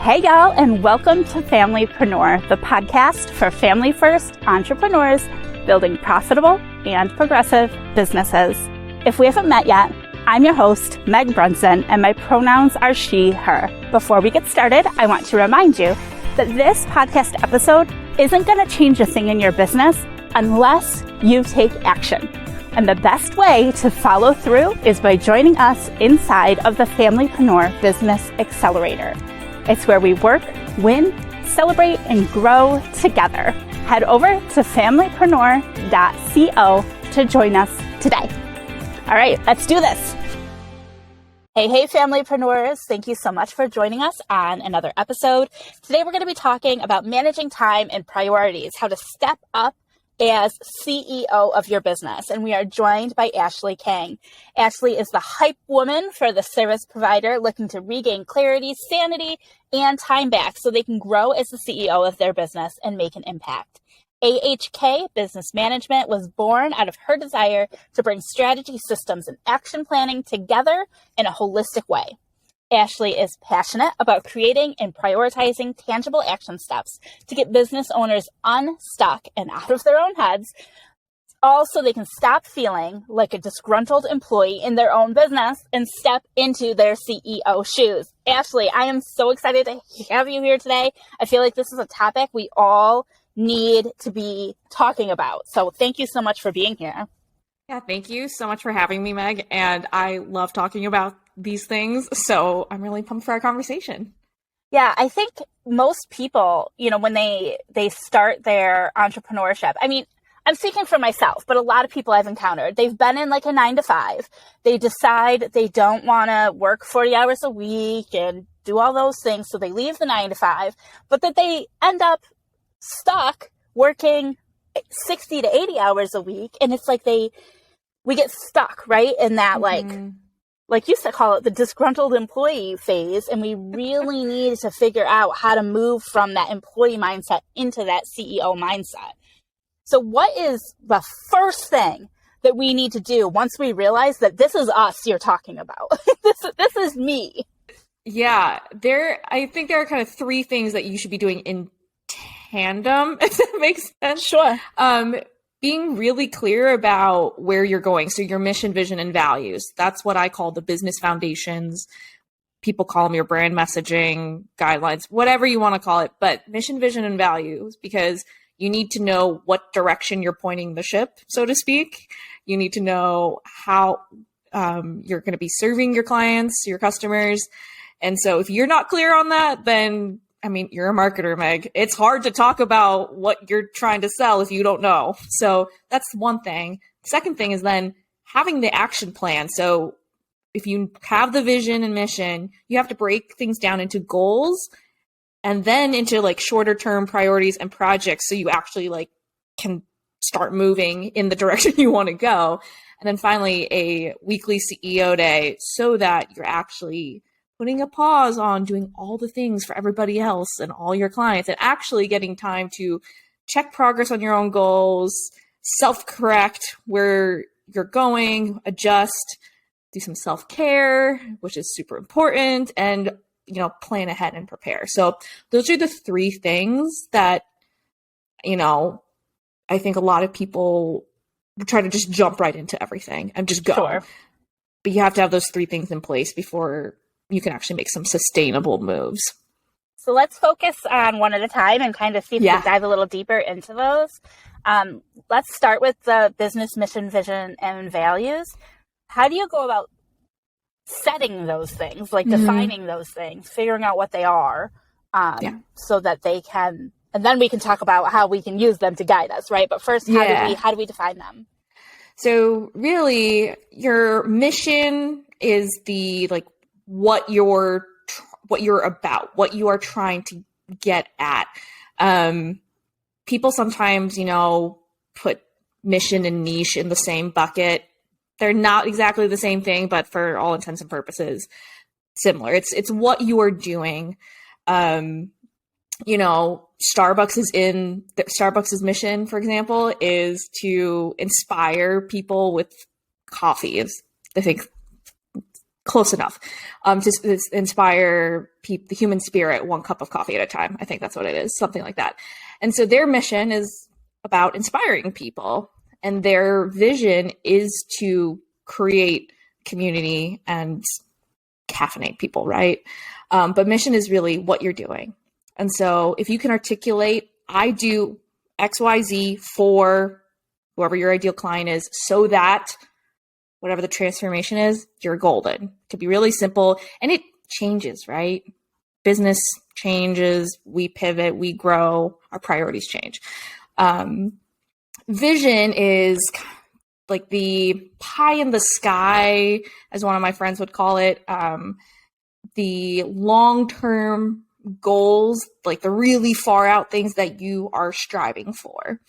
Hey y'all, and welcome to Familypreneur, the podcast for family-first entrepreneurs building profitable and progressive businesses. If we haven't met yet, I'm your host, Meg Brunson, and my pronouns are she, her. Before we get started, I want to remind you that this podcast episode isn't going to change a thing in your business unless you take action. And the best way to follow through is by joining us inside of the Familypreneur Business Accelerator. It's where we work, win, celebrate, and grow together. Head over to familypreneur.co to join us today. All right, let's do this. Hey, Familypreneurs. Thank you so much for joining us on another episode. Today, we're going to be talking about managing time and priorities, how to step up as CEO of your business. And we are joined by Ashley Kang. Ashley is the hype woman for the service provider looking to regain clarity, sanity, and time back so they can grow as the CEO of their business and make an impact. AHK Business Management was born out of her desire to bring strategy, systems, and action planning together in a holistic way. Ashley is passionate about creating and prioritizing tangible action steps to get business owners unstuck and out of their own heads, all so they can stop feeling like a disgruntled employee in their own business and step into their CEO shoes. Ashley, I am so excited to have you here today. I feel like this is a topic we all need to be talking about. So thank you so much for being here. Yeah, thank you so much for having me, Meg. And I love talking about these things. So I'm really pumped for our conversation. Yeah, I think most people, when they start their entrepreneurship, I mean, I'm speaking for myself, but a lot of people I've encountered, they've been in like a 9-to-5. They decide they don't want to work 40 hours a week and do all those things. So they leave the 9-to-5, but that they end up stuck working 60 to 80 hours a week. And it's like we get stuck, right? In that like you said, call it the disgruntled employee phase. And we really need to figure out how to move from that employee mindset into that CEO mindset. So what is the first thing that we need to do once we realize that this is us you're talking about? This is me. Yeah, I think there are kind of three things that you should be doing in tandem, if that makes sense. Sure. Being really clear about where you're going. So your mission, vision, and values. That's what I call the business foundations. People call them your brand messaging guidelines, whatever you want to call it, but mission, vision, and values, because you need to know what direction you're pointing the ship, so to speak. You need to know how you're going to be serving your clients, your customers. And so if you're not clear on that, then you're a marketer, Meg. It's hard to talk about what you're trying to sell if you don't know. So that's one thing. Second thing is then having the action plan. So if you have the vision and mission, you have to break things down into goals and then into like shorter term priorities and projects. So you actually can start moving in the direction you want to go. And then finally a weekly CEO day so that you're actually putting a pause on doing all the things for everybody else and all your clients and actually getting time to check progress on your own goals, self-correct where you're going, adjust, do some self-care, which is super important, and, plan ahead and prepare. So those are the three things that, I think a lot of people try to just jump right into everything and just go. Sure. But you have to have those three things in place before you can actually make some sustainable moves. So let's focus on one at a time and kind of see if we can dive a little deeper into those. Let's start with the business mission, vision, and values. How do you go about setting those things, like defining those things, figuring out what they are, so that they can, and then we can talk about how we can use them to guide us, right? But first, how do we define them? So really, your mission is the what you're about, what you are trying to get at. People sometimes, put mission and niche in the same bucket. They're not exactly the same thing, but for all intents and purposes, similar. It's what you are doing. Starbucks' mission, for example, is to inspire people with coffee. I think close enough, to inspire the human spirit, one cup of coffee at a time. I think that's what it is, something like that. And so their mission is about inspiring people, and their vision is to create community and caffeinate people, right? But mission is really what you're doing. And so if you can articulate, I do XYZ for whoever your ideal client is, so that whatever the transformation is, you're golden. It could be really simple, and it changes, right? Business changes, we pivot, we grow, our priorities change. Vision is like the pie in the sky, as one of my friends would call it, the long-term goals, like the really far out things that you are striving for,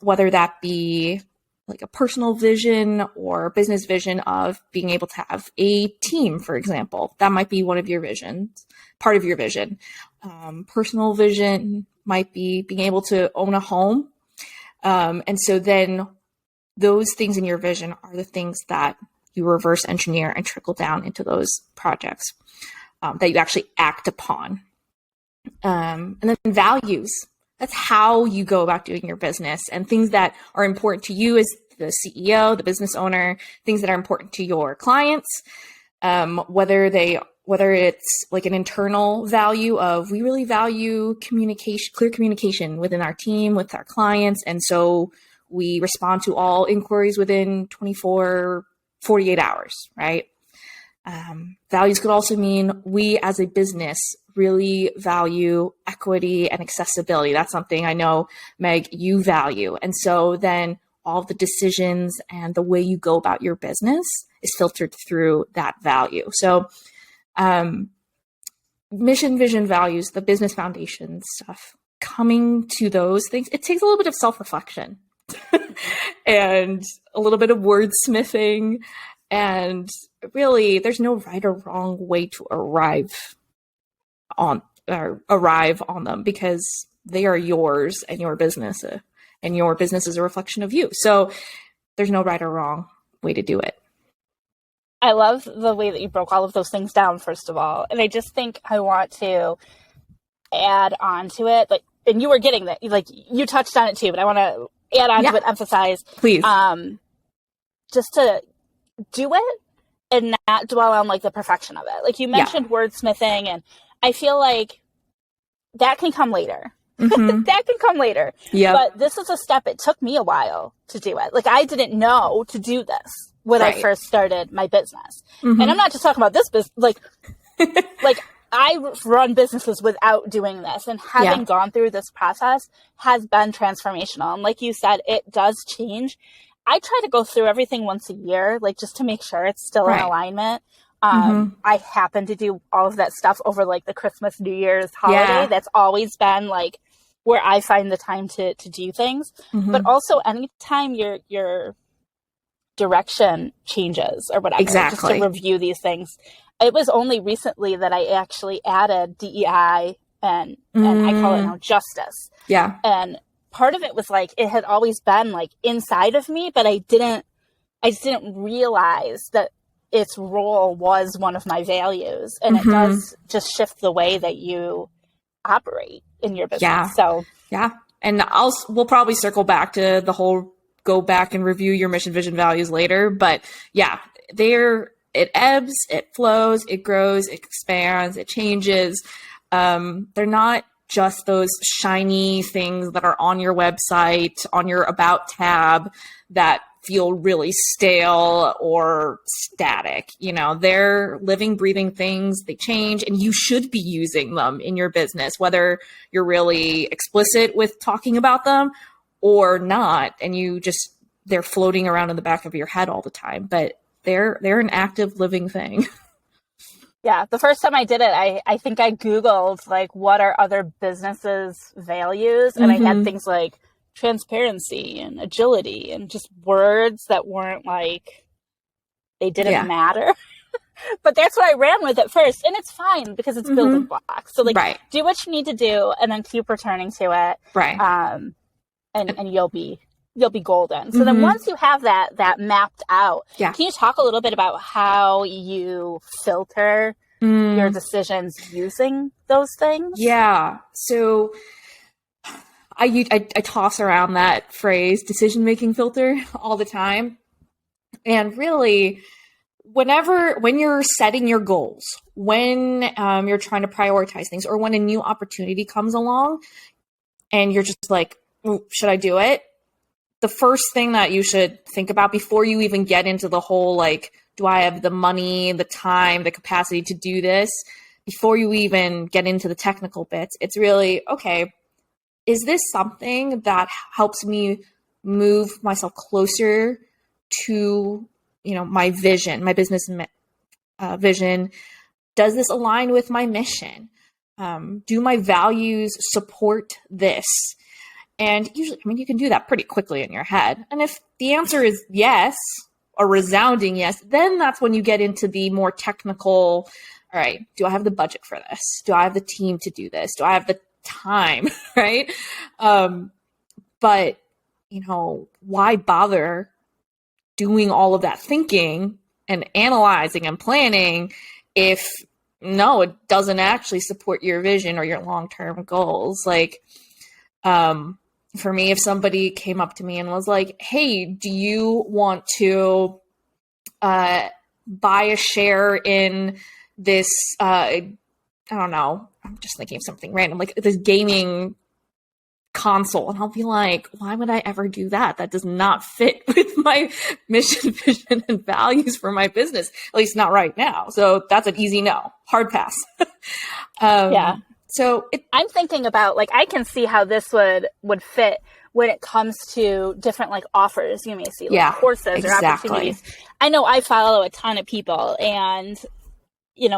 whether that be like a personal vision or business vision of being able to have a team, for example. That might be one of your visions, part of your vision. Personal vision might be being able to own a home. And so then those things in your vision are the things that you reverse engineer and trickle down into those projects that you actually act upon. And then values. That's how you go about doing your business, and things that are important to you as the CEO, the business owner, things that are important to your clients, whether it's like an internal value of, we really value communication, clear communication within our team, with our clients. And so we respond to all inquiries within 48 hours, right? Values could also mean we as a business really value equity and accessibility. That's something I know, Meg, you value. And so then all the decisions and the way you go about your business is filtered through that value. So mission, vision, values, the business foundation stuff, coming to those things, it takes a little bit of self-reflection and a little bit of wordsmithing. And really, there's no right or wrong way to arrive on them, because they are yours and your business, and your business is a reflection of you. So there's no right or wrong way to do it. I love the way that you broke all of those things down, first of all. And I just think I want to add on to it. Like, and you were getting that, like you touched on it too, but I want to add on to it, emphasize, please, just to do it and not dwell on like the perfection of it. Like you mentioned wordsmithing, and I feel like that can come later. Mm-hmm. That can come later. Yeah. But this is a step. It took me a while to do it. Like I didn't know to do this when I first started my business. Mm-hmm. And I'm not just talking about this business. Like I run businesses without doing this, and having gone through this process has been transformational. And like you said, it does change. I try to go through everything once a year, like just to make sure it's still in alignment. I happen to do all of that stuff over like the Christmas, New Year's holiday. Yeah. That's always been like where I find the time to do things. Mm-hmm. But also anytime your direction changes or whatever, just to review these things. It was only recently that I actually added DEI and I call it now justice. Yeah. And part of it was like, it had always been like inside of me, but I just didn't realize that its role was one of my values, and it does just shift the way that you operate in your business. Yeah. So and we'll probably circle back to the whole go back and review your mission, vision, values later. But it ebbs, it flows, it grows, it expands, it changes. They're not just those shiny things that are on your website, on your About tab, that feel really stale or static. You know, they're living, breathing things. They change, and you should be using them in your business, whether you're really explicit with talking about them or not. And they're floating around in the back of your head all the time, but they're an active living thing. Yeah. The first time I did it, I think I Googled like, what are other businesses' values? And I had things like transparency and agility and just words that weren't like, they didn't matter. But that's what I ran with at first. And it's fine because it's building blocks. So like, do what you need to do and then keep returning to it. Right. And you'll be you'll be golden. So then once you have that mapped out, Yeah. can you talk a little bit about how you filter your decisions using those things? Yeah. So I toss around that phrase, decision-making filter, all the time. And really, when you're setting your goals, when you're trying to prioritize things, or when a new opportunity comes along and you're just like, should I do it? The first thing that you should think about before you even get into the whole, like, do I have the money, the time, the capacity to do this? Before you even get into the technical bits, it's really, okay, is this something that helps me move myself closer to, my vision, my business vision? Does this align with my mission? Do my values support this? And usually, you can do that pretty quickly in your head. And if the answer is yes, a resounding yes, then that's when you get into the more technical, all right, do I have the budget for this? Do I have the team to do this? Do I have the time, right? But, why bother doing all of that thinking and analyzing and planning if, no, it doesn't actually support your vision or your long-term goals? Like, for me, if somebody came up to me and was like, hey, do you want to buy a share in this, I don't know, I'm just thinking of something random, like this gaming console. And I'll be like, why would I ever do that? That does not fit with my mission, vision, and values for my business, at least not right now. So that's an easy no, hard pass. Yeah. So I'm thinking about, like, I can see how this would fit when it comes to different, like, offers you may see, like courses or opportunities. I know I follow a ton of people, and,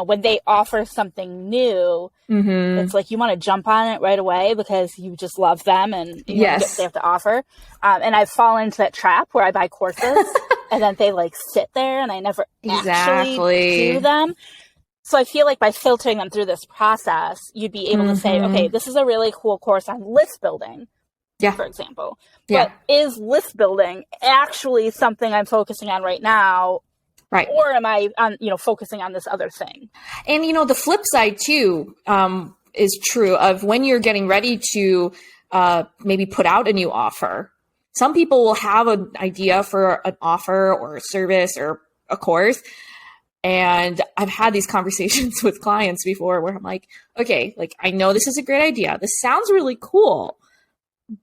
when they offer something new, it's like you want to jump on it right away because you just love them and you want to get what they have to offer. And I've fallen into that trap where I buy courses and then they, like, sit there and I never actually do them. So I feel like by filtering them through this process, you'd be able to say, okay, this is a really cool course on list building, for example. But is list building actually something I'm focusing on right now? Right. Or am I on, focusing on this other thing? And, the flip side too, is true of when you're getting ready to maybe put out a new offer. Some people will have an idea for an offer or a service or a course. And I've had these conversations with clients before where I'm like, okay, like, I know this is a great idea. This sounds really cool,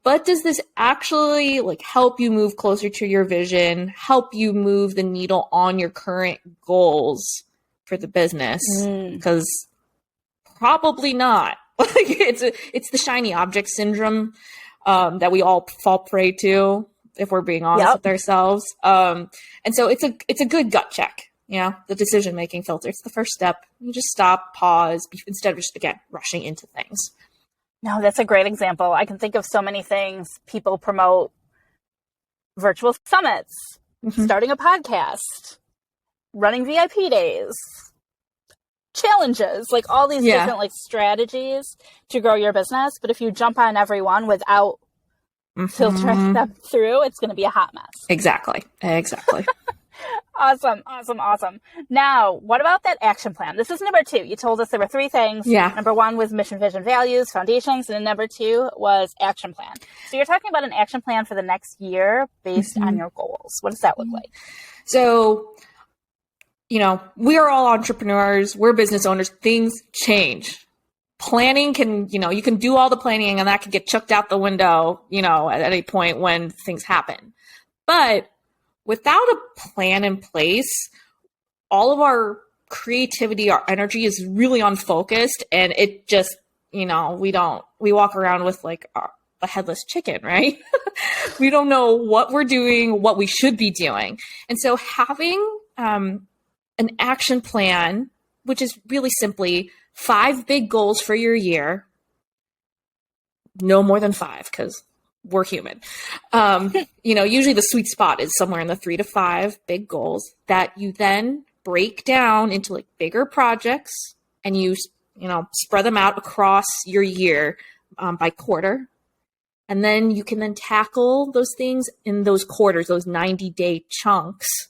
but does this actually, like, help you move closer to your vision, help you move the needle on your current goals for the business? Because probably not. Like, it's the shiny object syndrome that we all fall prey to, if we're being honest with ourselves. And so it's a good gut check. The decision-making filter. It's the first step. You just stop, pause, instead of just, again, rushing into things. No, that's a great example. I can think of so many things. People promote virtual summits, starting a podcast, running VIP days, challenges, like all these different, like, strategies to grow your business. But if you jump on every one without filtering them through, it's going to be a hot mess. Exactly. Awesome. Now, what about that action plan? This is number 2. You told us there were 3 things. Yeah. Number 1 was mission, vision, values, foundations. And then number 2 was action plan. So you're talking about an action plan for the next year based on your goals. What does that look like? So, we are all entrepreneurs. We're business owners. Things change. Planning can, you can do all the planning and that can get chucked out the window, at any point when things happen. But without a plan in place, all of our creativity, our energy is really unfocused, and it just, we walk around with, like, a headless chicken, right? We don't know what we're doing, what we should be doing. And so having an action plan, which is really simply 5 big goals for your year, no more than 5, because we're human. Usually the sweet spot is somewhere in the 3 to 5 big goals that you then break down into, like, bigger projects, and you spread them out across your year by quarter. And then you can then tackle those things in those quarters, those 90-day chunks,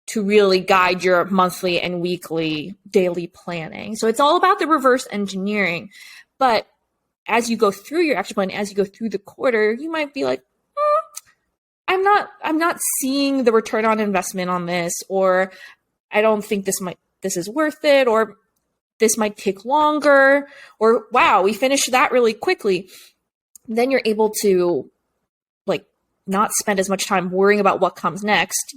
to really guide your monthly and weekly daily planning. So it's all about the reverse engineering. But as you go through your action plan, as you go through the quarter, you might be like, I'm not seeing the return on investment on this, or I don't think this is worth it, or this might take longer, or wow, we finished that really quickly. Then you're able to not spend as much time worrying about what comes next.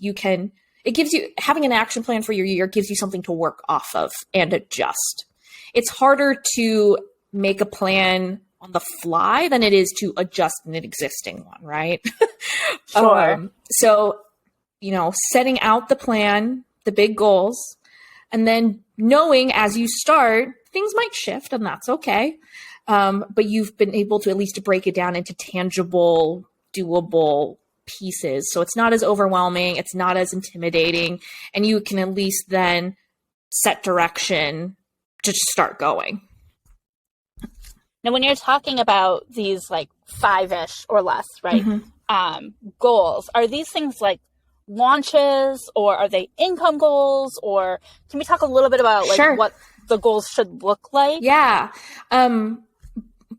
It gives you, having an action plan for your year gives you something to work off of and adjust. It's harder to make a plan on the fly than it is to adjust an existing one, right? Sure. So, setting out the plan, the big goals, and then knowing as you start, things might shift, and that's okay. But you've been able to at least break it down into tangible, doable pieces. So it's not as overwhelming, it's not as intimidating, and you can at least then set direction to start going. Now, when you're talking about these 5-ish or less, right, goals, are these things like launches, or are they income goals, or can we talk a little bit about Sure. what the goals should look like? Yeah.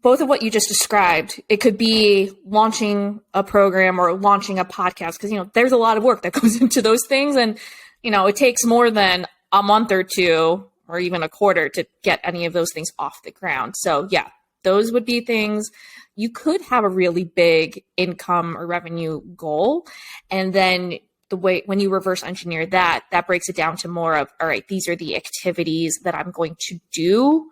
Both of what you just described, it could be launching a program or launching a podcast, because, there's a lot of work that goes into those things. And, it takes more than a month or two or even a quarter to get any of those things off the ground. So yeah, those would be things. You could have a really big income or revenue goal. And then when you reverse engineer that breaks it down to more of, all right, these are the activities that I'm going to do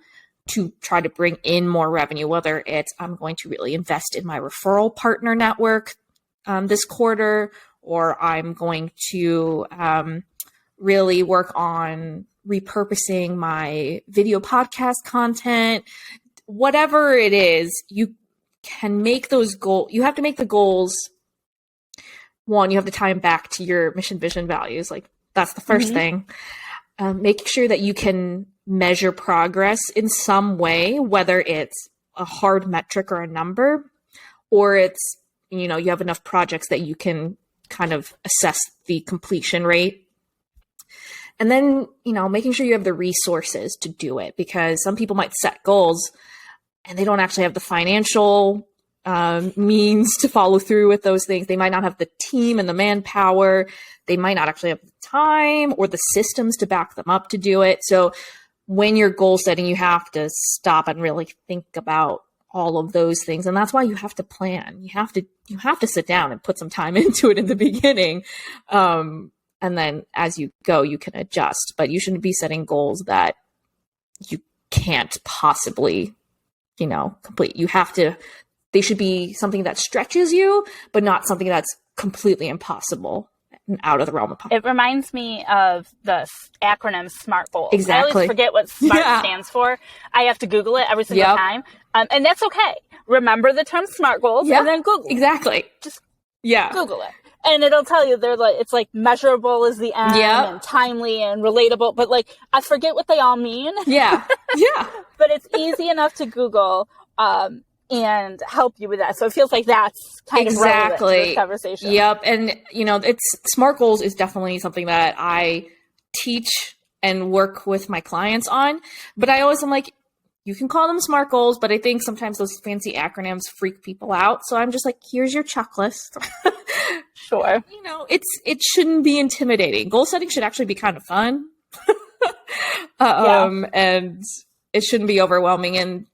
to try to bring in more revenue, whether it's I'm going to really invest in my referral partner network this quarter, or I'm going to really work on repurposing my video podcast content. Whatever it is, you can make those goals. You have to make the goals. One, you have to tie them back to your mission, vision, values. That's the first thing. Making sure that you can measure progress in some way, whether it's a hard metric or a number, or it's, you have enough projects that you can kind of assess the completion rate. And then, making sure you have the resources to do it, because some people might set goals and they don't actually have the financial means to follow through with those things. They might not have the team and the manpower. They might not actually have the time or the systems to back them up to do it. So when you're goal setting, you have to stop and really think about all of those things. And that's why you have to plan. You have to sit down and put some time into it in the beginning. And then as you go, you can adjust, but you shouldn't be setting goals that you can't possibly, complete. They should be something that stretches you, but not something that's completely impossible and out of the realm of possibility. It reminds me of the acronym SMART goals. Exactly. I always forget what SMART stands for. I have to Google it every single time. And that's okay. Remember the term SMART goals and then Google it. Exactly. Just Google it. And it'll tell you it's measurable is the M and timely and relatable. But I forget what they all mean. Yeah. Yeah. But it's easy enough to Google and help you with that. So it feels like that's kind of relevant to this conversation. Yep. And, it's SMART goals is definitely something that I teach and work with my clients on. But I always am like, you can call them SMART goals, but I think sometimes those fancy acronyms freak people out. So I'm just like, here's your checklist. Sure. It shouldn't be intimidating. Goal setting should actually be kind of fun. And it shouldn't be overwhelming. And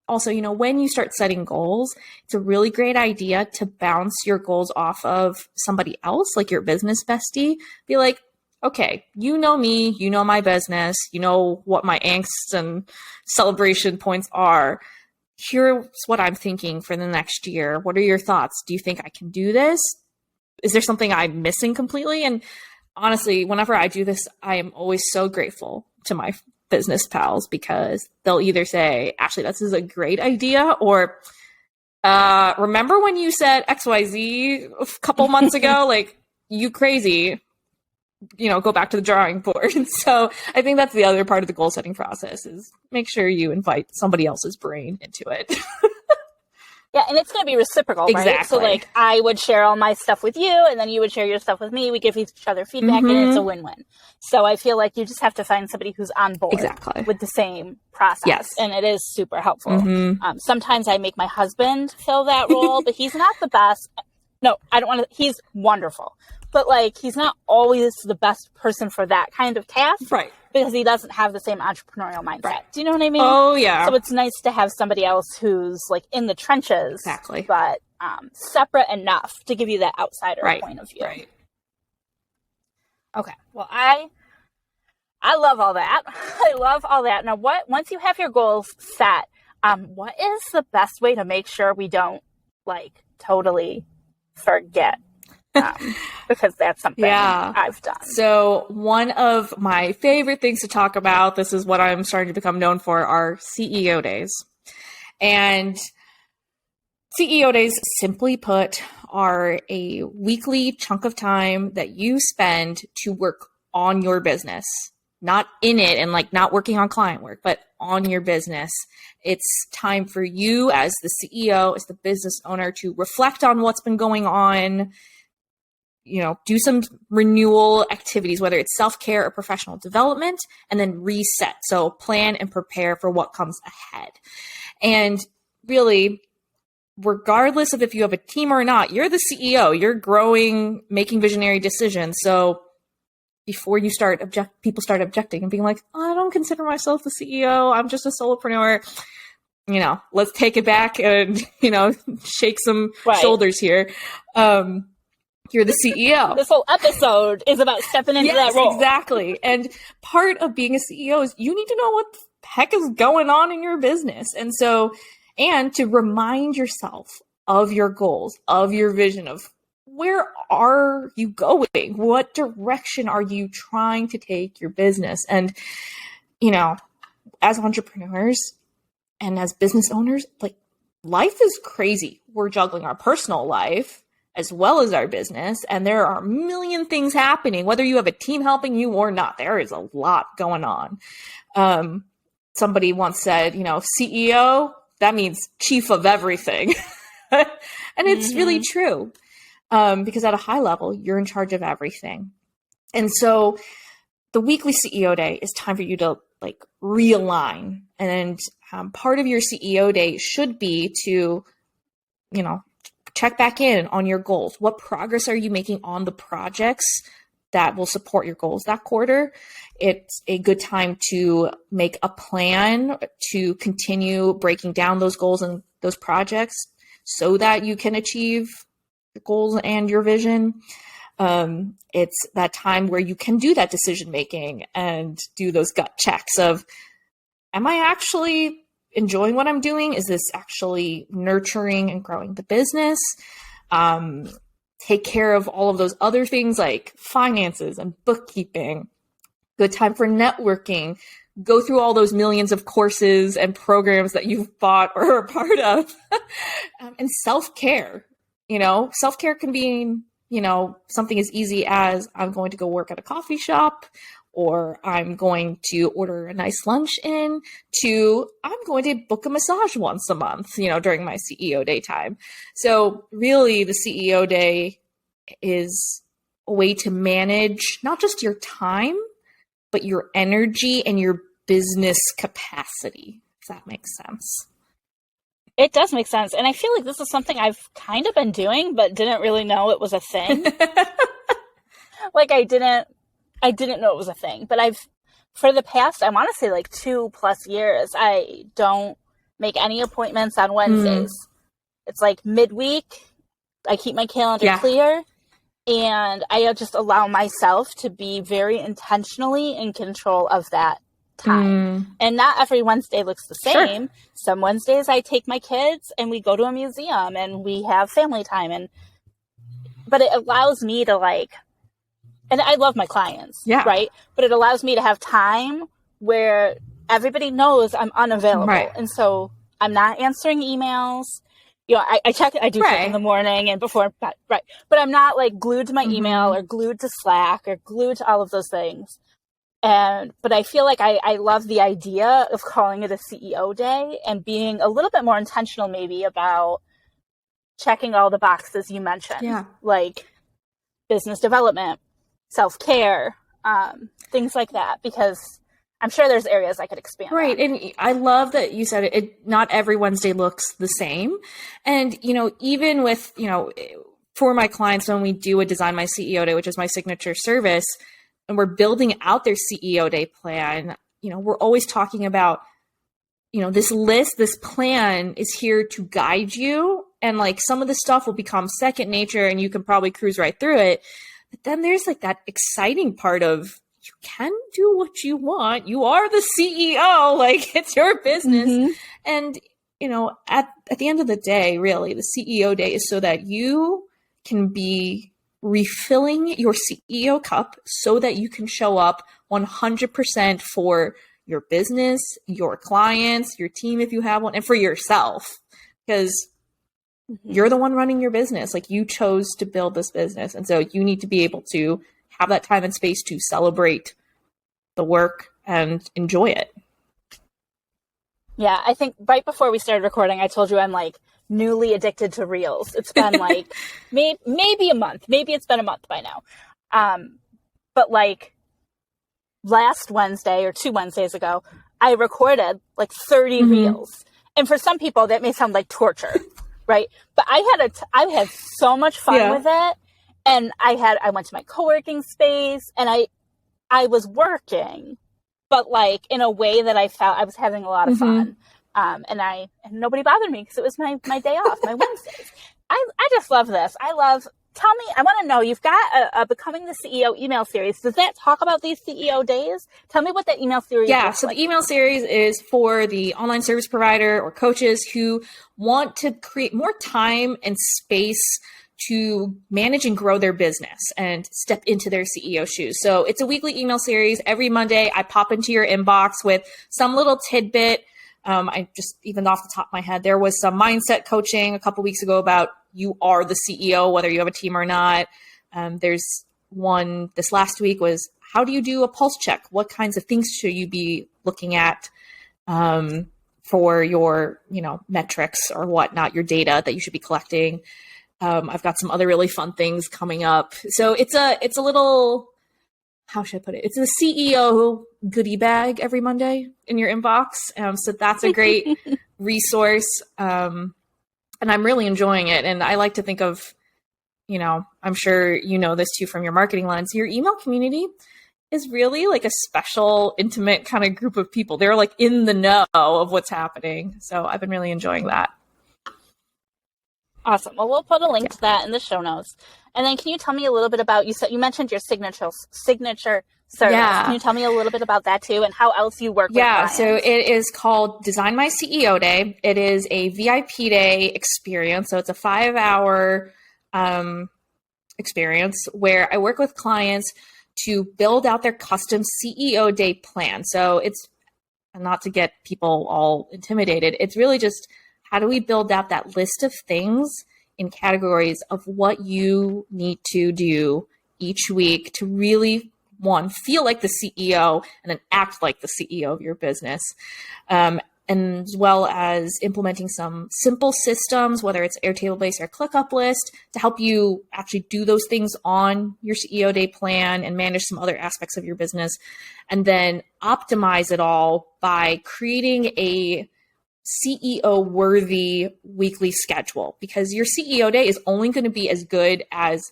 also, when you start setting goals, it's a really great idea to bounce your goals off of somebody else, like your business bestie. Be like, okay, you know me, you know my business, you know what my angsts and celebration points are. Here's what I'm thinking for the next year. What are your thoughts? Do you think I can do this? Is there something I'm missing completely? And honestly, whenever I do this, I am always so grateful to my business pals, because they'll either say, Ashley, this is a great idea, or remember when you said XYZ a couple months ago? You crazy. Go back to the drawing board. So I think that's the other part of the goal setting process, is make sure you invite somebody else's brain into it. Yeah, and it's going to be reciprocal, right? Exactly. So, like, I would share all my stuff with you, and then you would share your stuff with me. We give each other feedback, and it's a win-win. So I feel like you just have to find somebody who's on board with the same process, and it is super helpful. Sometimes I make my husband fill that role, but he's not the best. No, I don't want to. He's wonderful, but, like, he's not always the best person for that kind of task. Right. Because he doesn't have the same entrepreneurial mindset. Right. Do you know what I mean? Oh, yeah. So it's nice to have somebody else who's, like, in the trenches. Exactly. But separate enough to give you that outsider point of view. Right. Okay. Well, I love all that. I love all that. Now, once you have your goals set, what is the best way to make sure we don't, like, totally forget? Because that's something I've done. So one of my favorite things to talk about, this is what I'm starting to become known for, are CEO days. And CEO days, simply put, are a weekly chunk of time that you spend to work on your business. Not in it and, like, not working on client work, but on your business. It's time for you as the CEO, as the business owner, to reflect on what's been going on, you know, do some renewal activities, whether it's self-care or professional development, and then reset. So plan and prepare for what comes ahead. And really, regardless of if you have a team or not, you're the CEO, you're growing, making visionary decisions. So before you people start objecting and being like, oh, I don't consider myself the CEO, I'm just a solopreneur. You know, let's take it back and, you know, shake some shoulders here. You're the CEO. This whole episode is about stepping into that role. Exactly. And part of being a CEO is you need to know what the heck is going on in your business. And to remind yourself of your goals, of your vision, of where are you going? What direction are you trying to take your business? And, you know, as entrepreneurs and as business owners, like, life is crazy. We're juggling our personal life as well as our business. And there are a million things happening, whether you have a team helping you or not. There is a lot going on. Somebody once said, you know, CEO, that means chief of everything. And it's really true. Because at a high level, you're in charge of everything. And so the weekly CEO day is time for you to, like, realign. And part of your CEO day should be to, you know, check back in on your goals. What progress are you making on the projects that will support your goals that quarter? It's a good time to make a plan to continue breaking down those goals and those projects so that you can achieve your goals and your vision. It's that time where you can do that decision making and do those gut checks of, am I actually enjoying what I'm doing? Is this actually nurturing and growing the business? Take care of all of those other things like finances and bookkeeping. Good time for networking. Go through all those millions of courses and programs that you've bought or are a part of. And self-care. You know, self-care can be, you know, something as easy as I'm going to go work at a coffee shop, or I'm going to order a nice lunch in, to I'm going to book a massage once a month, you know, during my CEO day time. So really the CEO day is a way to manage not just your time, but your energy and your business capacity, if that makes sense. It does make sense. And I feel like this is something I've kind of been doing, but didn't really know it was a thing. Like I didn't know it was a thing, but for the past, I want to say like 2+ years, I don't make any appointments on Wednesdays. It's like midweek. I keep my calendar clear, and I just allow myself to be very intentionally in control of that time. And not every Wednesday looks the same. Sure. Some Wednesdays I take my kids and we go to a museum and we have family time, but it allows me to, like, and I love my clients, right? But it allows me to have time where everybody knows I'm unavailable. Right. And so I'm not answering emails. You know, I check in the morning and before, right. But I'm not, like, glued to my email or glued to Slack or glued to all of those things. But I feel like I love the idea of calling it a CEO day and being a little bit more intentional maybe about checking all the boxes you mentioned. Yeah. Like business development, self-care, things like that, because I'm sure there's areas I could expand Right. on. And I love that you said it, not every Wednesday looks the same. And, even with, for my clients, when we do a Design My CEO Day, which is my signature service, and we're building out their CEO Day plan, we're always talking about, this list, this plan is here to guide you. And like some of the stuff will become second nature and you can probably cruise right through it. But then there's like that exciting part of, you can do what you want. You are the CEO, like it's your business. Mm-hmm. And, at the end of the day, really, the CEO Day is so that you can be refilling your CEO cup so that you can show up 100% for your business, your clients, your team, if you have one, and for yourself, because you're the one running your business. Like you chose to build this business. And so you need to be able to have that time and space to celebrate the work and enjoy it. Yeah, I think right before we started recording, I told you I'm like newly addicted to Reels. It's been like maybe a month. Maybe it's been a month by now. But like last Wednesday or 2 Wednesdays ago, I recorded like 30 Reels. And for some people, that may sound like torture, right? But I had so much fun with it. And I went to my co-working space and I was working, but like in a way that I felt I was having a lot of fun. And nobody bothered me because it was my day off, my Wednesdays. I just love this. Tell me, I want to know, you've got a Becoming the CEO email series. Does that talk about these CEO days? Tell me what that email series is. So the email series is for the online service provider or coaches who want to create more time and space to manage and grow their business and step into their CEO shoes. So it's a weekly email series. Every Monday, I pop into your inbox with some little tidbit. I just, even off the top of my head, there was some mindset coaching a couple weeks ago about you are the CEO, whether you have a team or not. There's one this last week was, how do you do a pulse check? What kinds of things should you be looking at for your, metrics or whatnot, your data that you should be collecting? I've got some other really fun things coming up. So it's a little, how should I put it? It's a CEO goodie bag every Monday in your inbox. So that's a great resource. And I'm really enjoying it. And I like to think of, I'm sure you know this too from your marketing lens, your email community is really like a special, intimate kind of group of people. They're like in the know of what's happening. So I've been really enjoying that. Awesome. Well, we'll put a link to that in the show notes. And then can you tell me a little bit about, you mentioned your signature service. Yeah. Can you tell me a little bit about that too and how else you work with clients? So it is called Design My CEO Day. It is a VIP day experience. So it's a 5-hour experience where I work with clients to build out their custom CEO Day plan. So it's not to get people all intimidated. It's really just, how do we build out that list of things in categories of what you need to do each week to really, one, feel like the CEO and then act like the CEO of your business, and as well as implementing some simple systems, whether it's Airtable-based or ClickUp list, to help you actually do those things on your CEO Day plan and manage some other aspects of your business, and then optimize it all by creating a CEO-worthy weekly schedule, because your CEO Day is only going to be as good as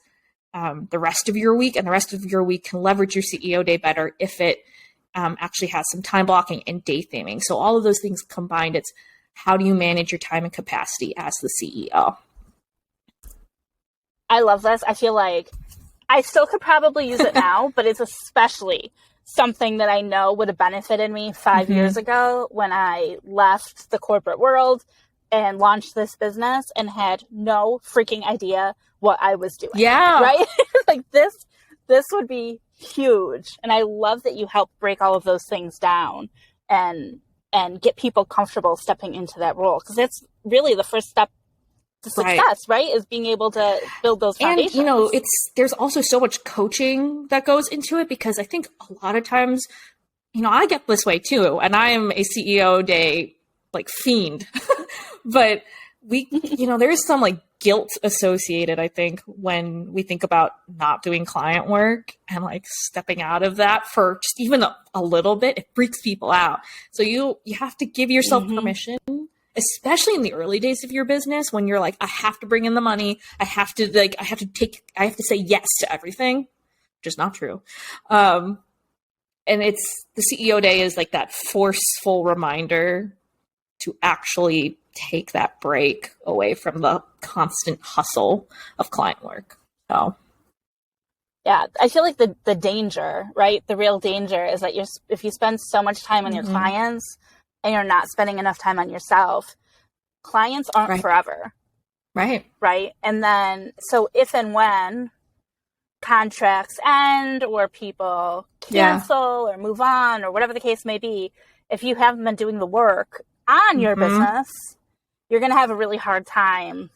the rest of your week, and the rest of your week can leverage your CEO Day better if it actually has some time blocking and day theming. So all of those things combined, it's how do you manage your time and capacity as the CEO? I love this. I feel like I still could probably use it now, but it's especially something that I know would have benefited me 5 years ago when I left the corporate world and launched this business and had no freaking idea what I was doing. Yeah. Right? Like this would be huge. And I love that you help break all of those things down and get people comfortable stepping into that role. Because that's really the first step to success, right? Is being able to build those foundations. And, there's also so much coaching that goes into it, because I think a lot of times, I get this way too. And I am a CEO Day, like, fiend. But there is some like guilt associated, I think, when we think about not doing client work and like stepping out of that for just even a little bit. It freaks people out. So you have to give yourself permission, especially in the early days of your business when you're like, I have to bring in the money. I have to say yes to everything, which is not true. And it's the CEO day is like that forceful reminder to actually take that break away from the constant hustle of client work. So, yeah, I feel like the danger, right? The real danger is that if you spend so much time on your clients and you're not spending enough time on yourself, clients aren't forever. Right. Right. And then, so if and when contracts end or people cancel or move on or whatever the case may be, if you haven't been doing the work on your business, you're going to have a really hard time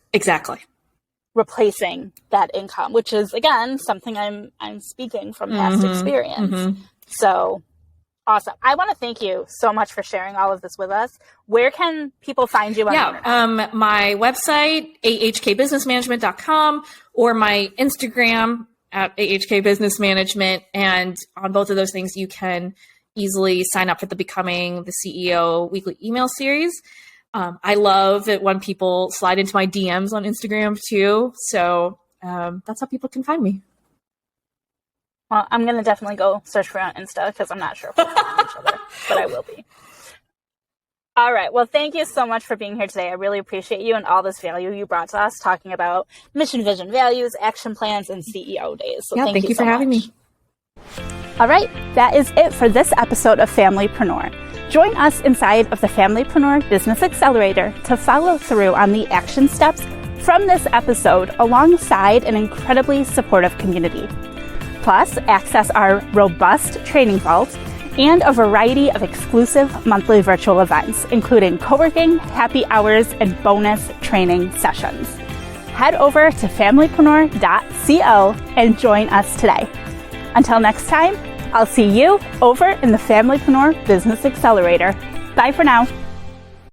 replacing that income, which is, again, something I'm speaking from past experience. So awesome. I want to thank you so much for sharing all of this with us. Where can people find you on the internet? My website, ahkbusinessmanagement.com, or my Instagram at ahkbusinessmanagement. And on both of those things, you can easily sign up for the Becoming the CEO weekly email series. I love it when people slide into my DMs on Instagram too. So that's how people can find me. Well, I'm going to definitely go search for you on Insta because I'm not sure if we'll find each other, but I will be. All right. Well, thank you so much for being here today. I really appreciate you and all this value you brought to us talking about mission, vision, values, action plans, and CEO days. So thank you for having me. All right. That is it for this episode of Familypreneur. Join us inside of the Familypreneur Business Accelerator to follow through on the action steps from this episode alongside an incredibly supportive community. Plus, access our robust training vault and a variety of exclusive monthly virtual events, including co-working, happy hours, and bonus training sessions. Head over to familypreneur.co and join us today. Until next time, I'll see you over in the Familypreneur Business Accelerator. Bye for now.